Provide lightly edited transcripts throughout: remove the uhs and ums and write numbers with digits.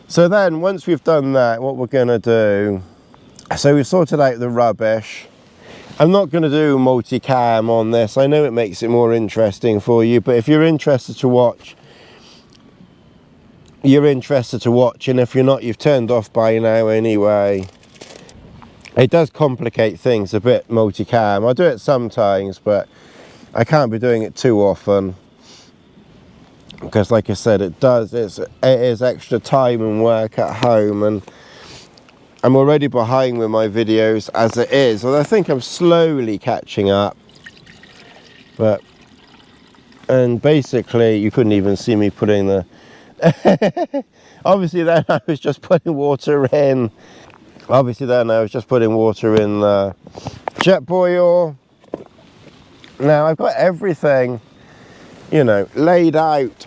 So then once we've done that, what we're going to do, so we've sorted out the rubbish. I'm not going to do multicam on this. I know it makes it more interesting for you, but if you're interested to watch, you're interested to watch, and if you're not, you've turned off by now anyway. It does complicate things a bit, multicam. I do it sometimes, but I can't be doing it too often. Because like I said, it is extra time and work at home, and I'm already behind with my videos as it is, although I think I'm slowly catching up. But, and basically you couldn't even see me putting the obviously then I was just putting water in. Obviously then I was just putting water in the jet boil. Now I've got everything, you know, laid out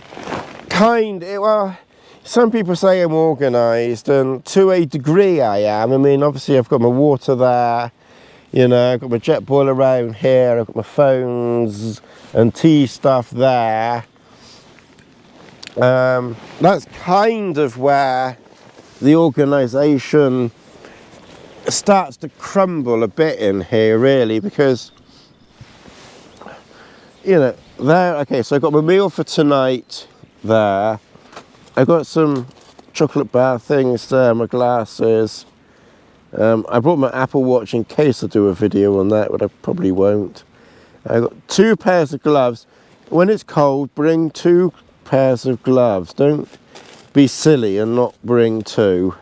well, some people say I'm organised, and to a degree I am. I mean, obviously I've got my water there, you know, I've got my jet boil around here, I've got my phones and tea stuff there. That's kind of where the organisation starts to crumble a bit in here, really, because, you know, there, okay, so I've got my meal for tonight there. I've got some chocolate bar things there, my glasses. I brought my Apple Watch in case I do a video on that, but I probably won't. I've got 2 pairs of gloves. When it's cold, bring 2 pairs of gloves. Don't be silly and not bring 2.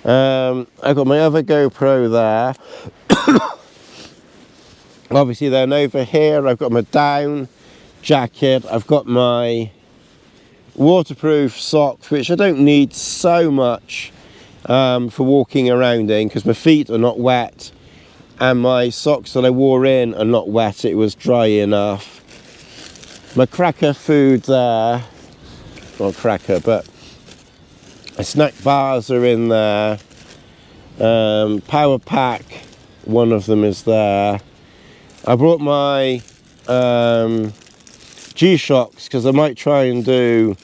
I've got my other GoPro there. Obviously then over here I've got my down jacket, I've got my waterproof socks, which I don't need so much for walking around in, because my feet are not wet, and my socks that I wore in are not wet, it was dry enough. My cracker food there, not cracker, but snack bars are in there. Power pack, one of them is there. I brought my G-Shocks because I might try and do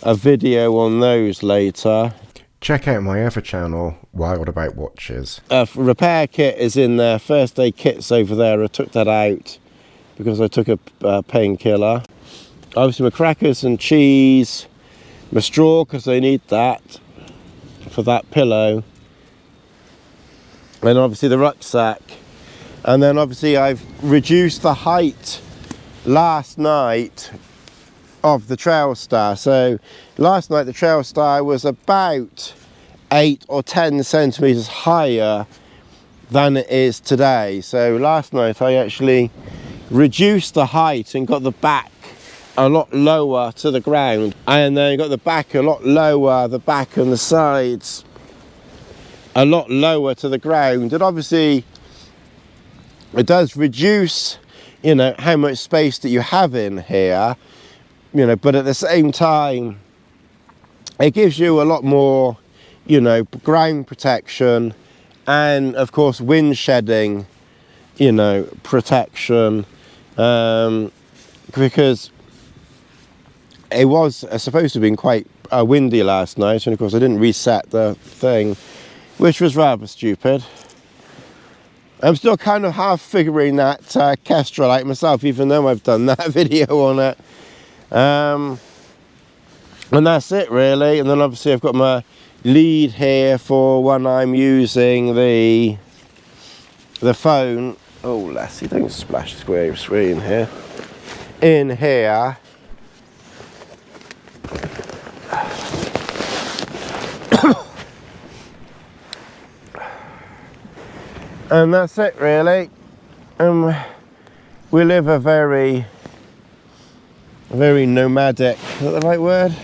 a video on those later. Check out my other channel, Wild About Watches. Repair kit is in there, first aid kit's over there. I took that out because I took a painkiller. Obviously my crackers and cheese, my straw because I need that for that pillow, and obviously the rucksack. And then obviously I've reduced the height last night of the Trailstar. So last night the Trailstar was about 8 or 10 centimeters higher than it is today. So last night I actually reduced the height and got the back a lot lower to the ground, and then got the back a lot lower, the back and the sides a lot lower to the ground. And obviously it does reduce, you know, how much space that you have in here, you know, but at the same time it gives you a lot more, you know, ground protection, and of course wind shedding, you know, protection, because it was supposed to have been quite windy last night, and of course I didn't reset the thing, which was rather stupid. I'm still kind of half figuring that Kestrel out myself, even though I've done that video on it. And that's it really. And then obviously I've got my lead here for when I'm using the phone. Oh Lassie, don't splash square screen here. In here. And that's it really. We live a very nomadic, is that the right word?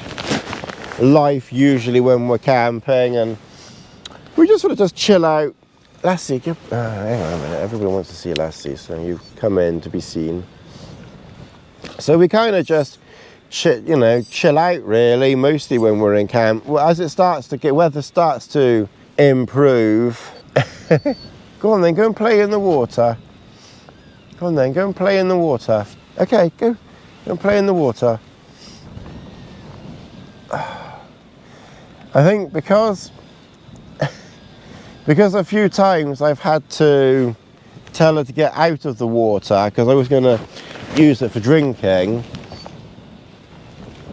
Life usually when we're camping, and we just sort of just chill out. Lassie, hang on a minute, everybody wants to see Lassie, so you come in to be seen. So we kind of just chill out really, mostly when we're in camp. Well, as it starts to get, weather starts to improve. Go on then, go and play in the water. Go on then, go and play in the water. Okay, go and play in the water. I think because a few times I've had to tell her to get out of the water because I was going to use it for drinking.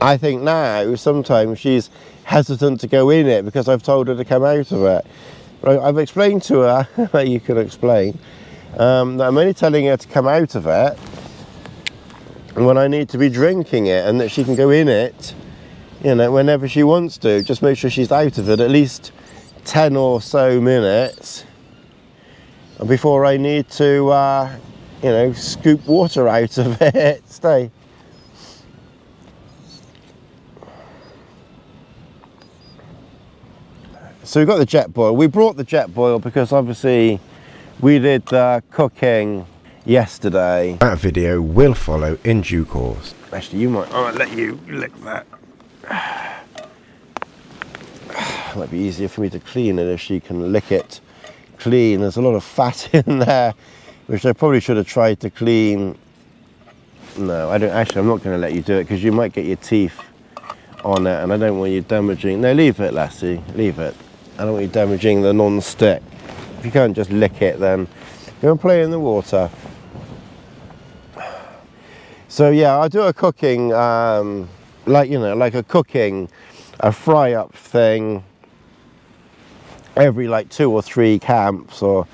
I think now sometimes she's hesitant to go in it because I've told her to come out of it. But I've explained to her, you can explain, that I'm only telling her to come out of it when I need to be drinking it, and that she can go in it, you know, whenever she wants to. Just make sure she's out of it at least 10 or so minutes before I need to, you know, scoop water out of it. Stay. So we've got the jet boil. We brought the jet boil because obviously we did the cooking yesterday. That video will follow in due course. Actually, you might, I'll let you lick that. It might be easier for me to clean it if she can lick it clean. There's a lot of fat in there, which I probably should have tried to clean. No, I don't. Actually, I'm not going to let you do it because you might get your teeth on it, and I don't want you damaging. No, leave it, Lassie. Leave it. I don't want you damaging the non-stick. If you can't just lick it, then go and play in the water. So yeah, I do a cooking, like, you know, like a fry-up thing every like 2 or 3 camps or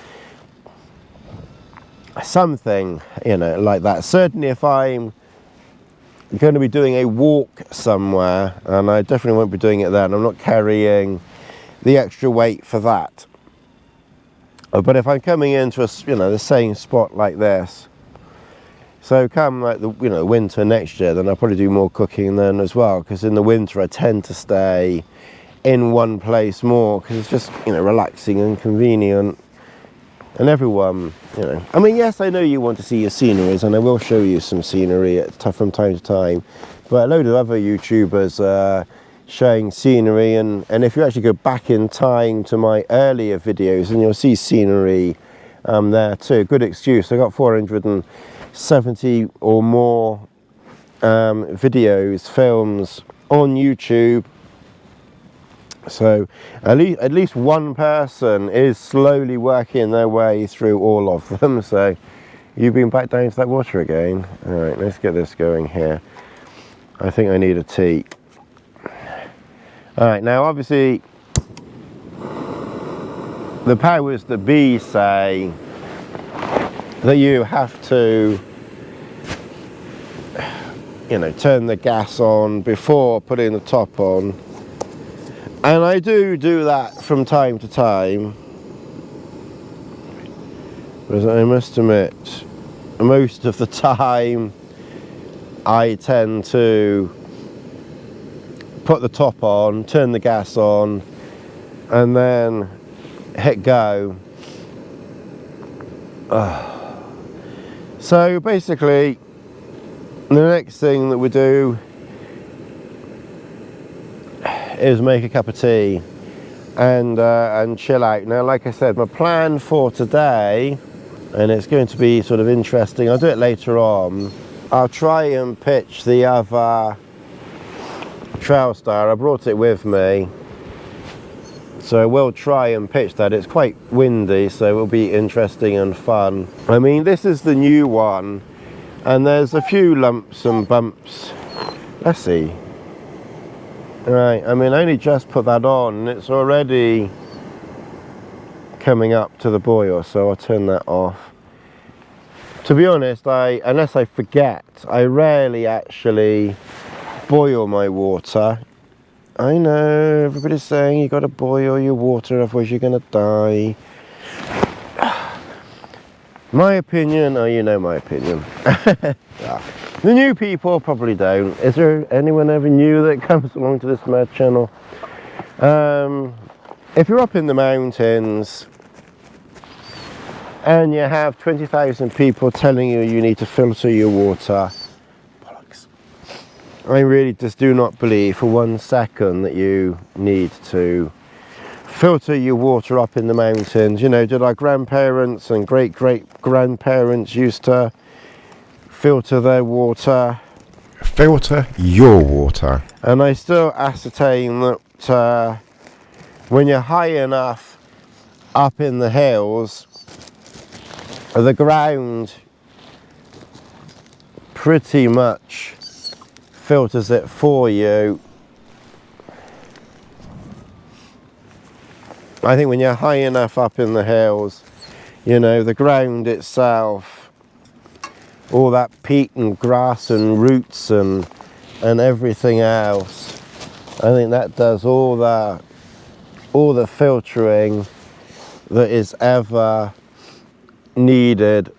something, you know, like that. Certainly if I'm going to be doing a walk somewhere, and I definitely won't be doing it then, I'm not carrying the extra weight for that. But if I'm coming into a, you know, the same spot like this, so come like the, you know, winter next year, then I'll probably do more cooking then as well, because in the winter I tend to stay in one place more because it's just, you know, relaxing and convenient. And everyone, you know, I mean, yes, I know you want to see your sceneries, and I will show you some scenery from time to time, but a load of other YouTubers showing scenery, and if you actually go back in time to my earlier videos, and you'll see scenery there too. Good excuse. I got 470 or more videos, films on YouTube. So at least one person is slowly working their way through all of them. So you've been back down to that water again. All right, let's get this going here. I think I need a tea. All right, now obviously the powers that be say that you have to, you know, turn the gas on before putting the top on. And I do that from time to time, but I must admit, most of the time I tend to put the top on, turn the gas on, and then hit go. So basically, the next thing that we do is make a cup of tea and chill out. Now, like I said, my plan for today, and it's going to be sort of interesting, I'll do it later on, I'll try and pitch the other Trailstar. I brought it with me, so we'll try and pitch that. It's quite windy, so it will be interesting and fun. I mean, this is the new one, and there's a few lumps and bumps. Let's see. Right, I mean, I only just put that on, and it's already coming up to the boil, so I'll turn that off. To be honest, unless I forget, I rarely actually boil my water. I know, everybody's saying you gotta boil your water, otherwise you're gonna die. My opinion, oh, you know my opinion. Yeah. The new people probably don't. Is there anyone ever new that comes along to this mad channel? If you're up in the mountains and you have 20,000 people telling you you need to filter your water, bollocks. I really just do not believe for 1 second that you need to filter your water up in the mountains. You know, did our grandparents and great-great-grandparents used to filter their water? Filter your water. And I still ascertain that when you're high enough up in the hills, the ground pretty much filters it for you. I think when you're high enough up in the hills, you know, the ground itself, all that peat and grass and roots and everything else, I think that does all the filtering that is ever needed.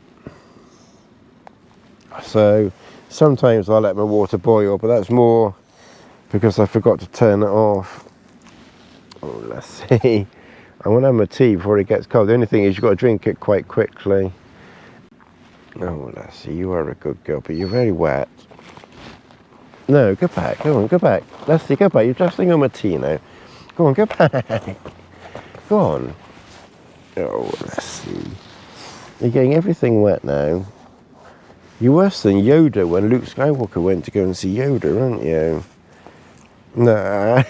So sometimes I let my water boil, but that's more because I forgot to turn it off. Oh, let's see. I want to have my tea before it gets cold. The only thing is you've got to drink it quite quickly. Oh, Lassie, you are a good girl, but you're very wet. No, go back. Go on, go back. Lassie, go back. You're dusting on my tea now. Go on, go back. Go on. Oh, Lassie. You're getting everything wet now. You're worse than Yoda when Luke Skywalker went to go and see Yoda, aren't you? Nah.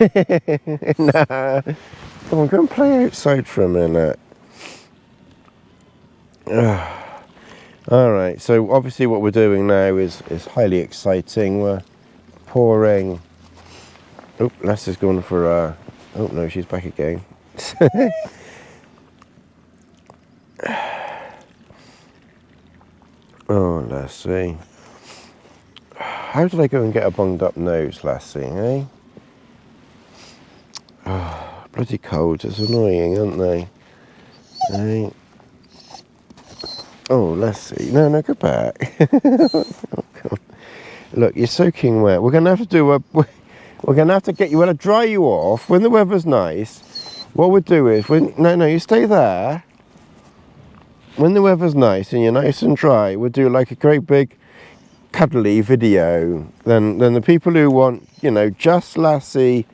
Nah. Come on, go and play outside for a minute. Alright, so obviously what we're doing now is highly exciting. We're pouring... Oh, Lassie's going for a... Oh no, she's back again. Oh, Lassie. How did I go and get a bunged up nose, Lassie, eh? Oh, bloody cold. It's annoying, aren't they? Eh? Oh, Lassie. No, no, go back. Oh, God. Look, you're soaking wet. We're going to have to do a... We're going to have to get you... We're going to dry you off. When the weather's nice, what we'll do is... No, you stay there. When the weather's nice and you're nice and dry, we'll do like a great big cuddly video. Then the people who want, you know, just Lassie,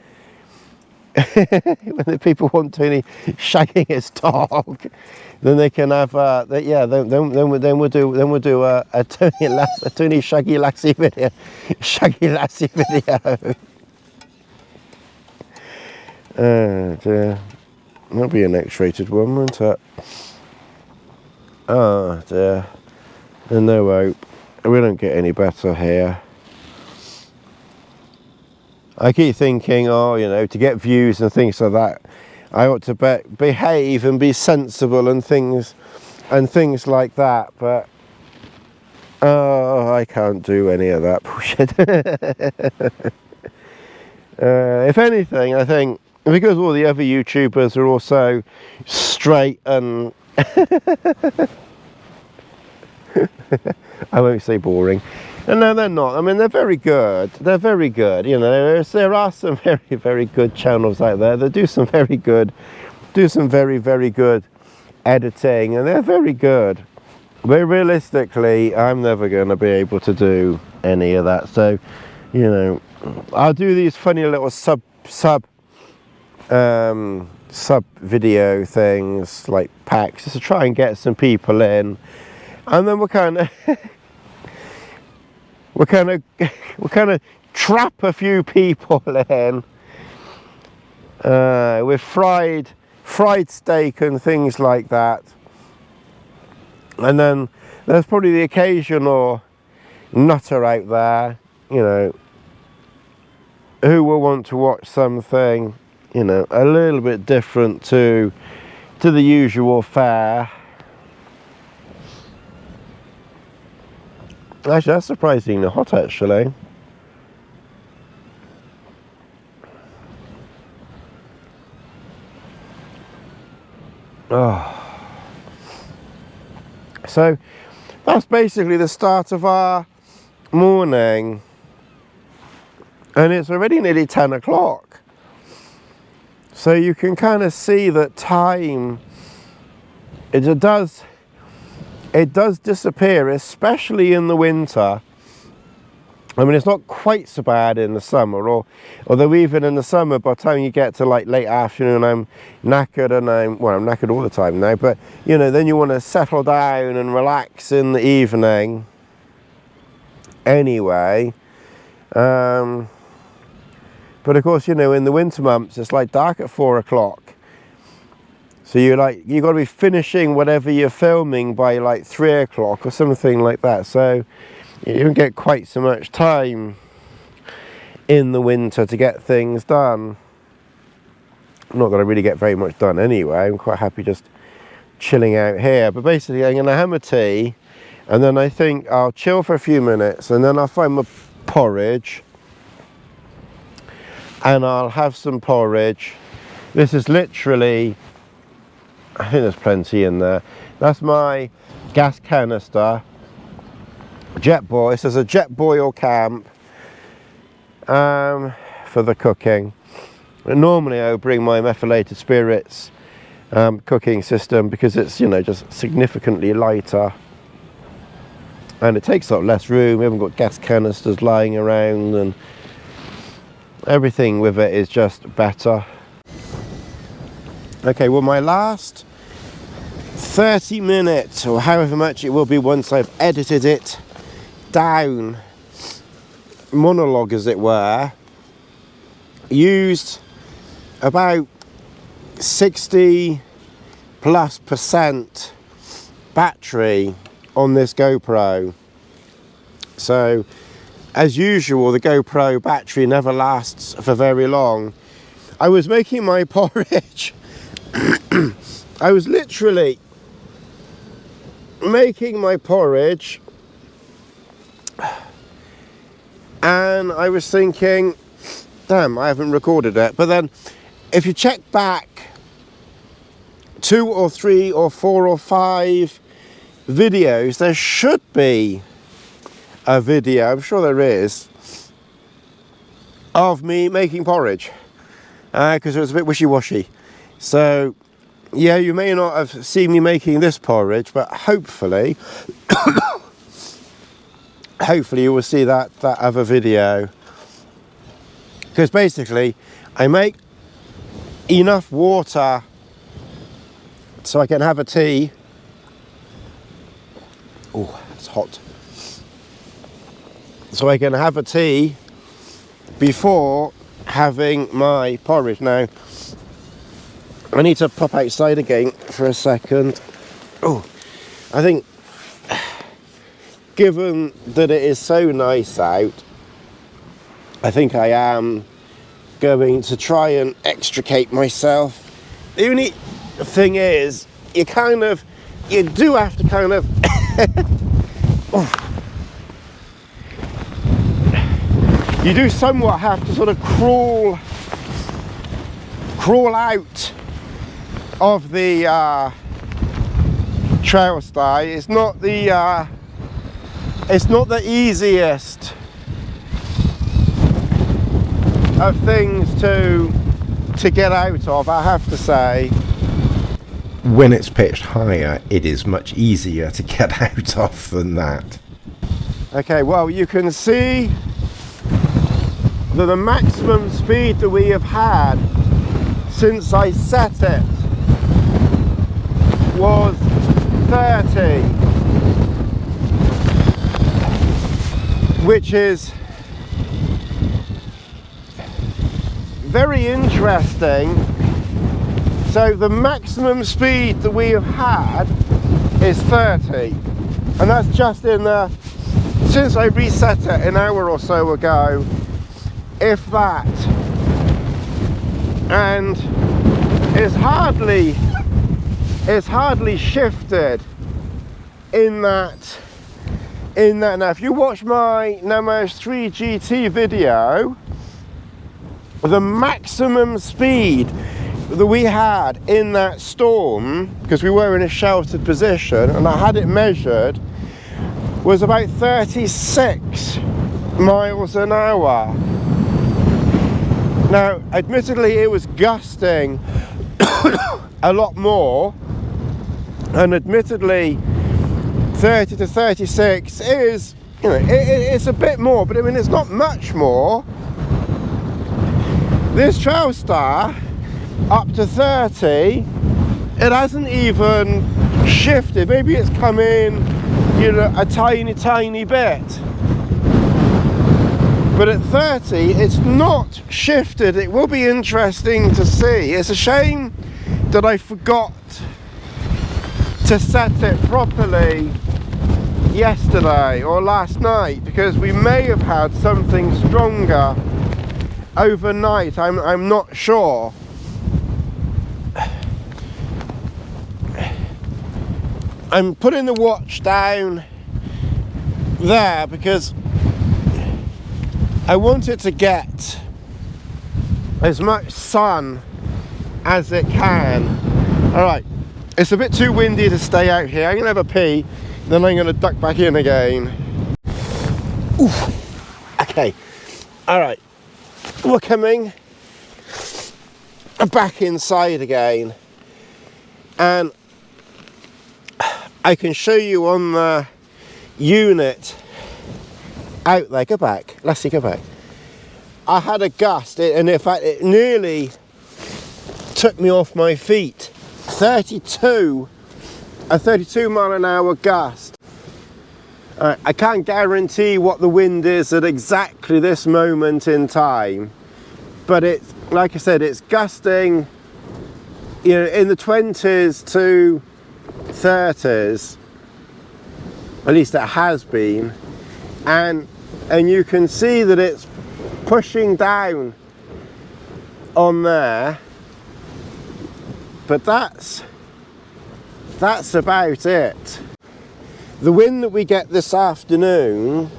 when the people want Tony shagging his dog, then they can have then we'll do a Tony shaggy Lassie video, shaggy Lassie video. Oh dear, that'll be an X-rated one, won't it? Oh dear, there's no hope. We don't get any better here. I keep thinking, oh, you know, to get views and things like that, I ought to behave and be sensible and things like that. But oh, I can't do any of that bullshit. If anything, I think because all the other YouTubers are also straight and I won't say boring. And no, they're not. I mean, they're very good. They're very good. You know, there are some very, very good channels out there that do some very, very good editing, and they're very good. But realistically, I'm never going to be able to do any of that. So, you know, I'll do these funny little sub video things like packs just to try and get some people in. And then we'll kind of trap a few people in with fried steak and things like that. And then there's probably the occasional nutter out there, you know, who will want to watch something, you know, a little bit different to the usual fare. Actually, that's surprisingly hot, actually. Oh. So, that's basically the start of our morning. And it's already nearly 10 o'clock. So you can kind of see that time, it does disappear, especially in the winter. I mean, it's not quite so bad in the summer, although even in the summer, by the time you get to like late afternoon, I'm knackered, and I'm knackered all the time now, but you know, then you want to settle down and relax in the evening anyway. But of course, you know, in the winter months, it's like dark at 4 o'clock. So you've got to be finishing whatever you're filming by like 3 o'clock or something like that. So you don't get quite so much time in the winter to get things done. I'm not going to really get very much done anyway. I'm quite happy just chilling out here. But basically I'm going to have a tea, and then I think I'll chill for a few minutes, and then I'll find my porridge, and I'll have some porridge. This is literally, I think there's plenty in there. That's my gas canister, jet boil. This is a jet boil camp for the cooking. And normally I would bring my methylated spirits cooking system, because it's, you know, just significantly lighter and it takes up less room. We haven't got gas canisters lying around, and everything with it is just better. Okay, well, my last 30 minutes, or however much it will be once I've edited it down, monologue as it were, used about 60+% battery on this GoPro. So as usual, the GoPro battery never lasts for very long. I was making my porridge. I was literally making my porridge, and I was thinking, damn, I haven't recorded it. But then if you check back 2 or 3 or 4 or 5 videos, there should be a video, I'm sure there is, of me making porridge, because it was a bit wishy-washy. So yeah, you may not have seen me making this porridge, but hopefully hopefully you will see that other video, because basically I make enough water so I can have a tea. Oh, it's hot. So I can have a tea before having my porridge. Now I need to pop outside again for a second. Oh, I think, given that it is so nice out, I think I am going to try and extricate myself. The only thing is, you do have to kind of you do somewhat have to sort of crawl out of the Trailstar. It's not the easiest of things to get out of, I have to say. When it's pitched higher, it is much easier to get out of than that. Okay, well, you can see that the maximum speed that we have had since I set it was 30, which is very interesting. So the maximum speed that we have had is 30, and that's just in the, since I reset it an hour or so ago, if that, and it's hardly shifted in that. Now if you watch my Namos 3 GT video, the maximum speed that we had in that storm, because we were in a sheltered position and I had it measured, was about 36 miles an hour. Now admittedly it was gusting a lot more, and admittedly 30 to 36 is, you know, it's a bit more, but I mean it's not much more. This Trailstar up to 30, it hasn't even shifted. Maybe it's come in, you know, a tiny bit, but at 30 it's not shifted. It will be interesting to see. It's a shame that I forgot to set it properly yesterday or last night, because we may have had something stronger overnight. I'm not sure. I'm putting the watch down there because I want it to get as much sun as it can. All right, it's a bit too windy to stay out here. I'm gonna have a pee, then I'm gonna duck back in again. Oof. Okay, all right, we're coming back inside again, and I can show you on the unit out there. Go back, Lassie, go back. I had a gust, and in fact it nearly took me off my feet. A 32 mile an hour gust. I can't guarantee what the wind is at exactly this moment in time, but it's, like I said, it's gusting, you know, in the 20s to 30s, at least it has been, and you can see that it's pushing down on there, but that's about it. The wind that we get this afternoon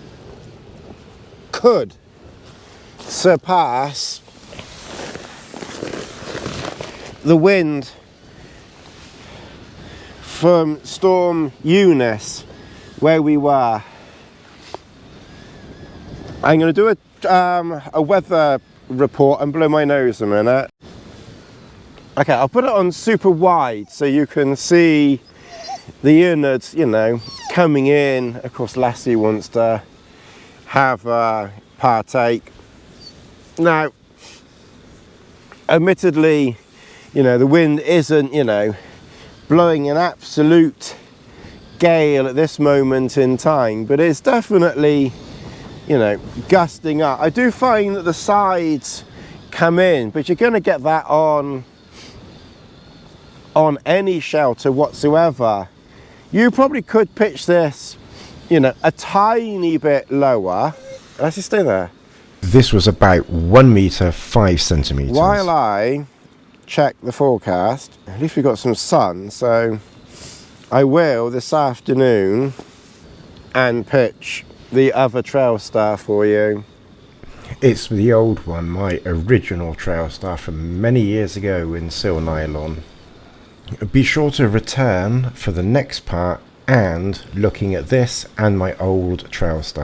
could surpass the wind from Storm Eunice, where we were. I'm going to do a weather report and blow my nose a minute. Okay, I'll put it on super wide so you can see the innards, you know, coming in. Of course, Lassie wants to have a partake. Now, admittedly, you know, the wind isn't, you know, blowing an absolute gale at this moment in time, but it's definitely, you know, gusting up. I do find that the sides come in, but you're going to get that on any shelter whatsoever. You probably could pitch this, you know, a tiny bit lower. Let's just stay there. This was about 1 meter 5 centimeters. While I check the forecast, at least we got some sun, so I will this afternoon and pitch the other Trailstar for you. It's the old one, my original Trailstar from many years ago in Sil Nylon. Be sure to return for the next part and looking at this and my old Trailstar.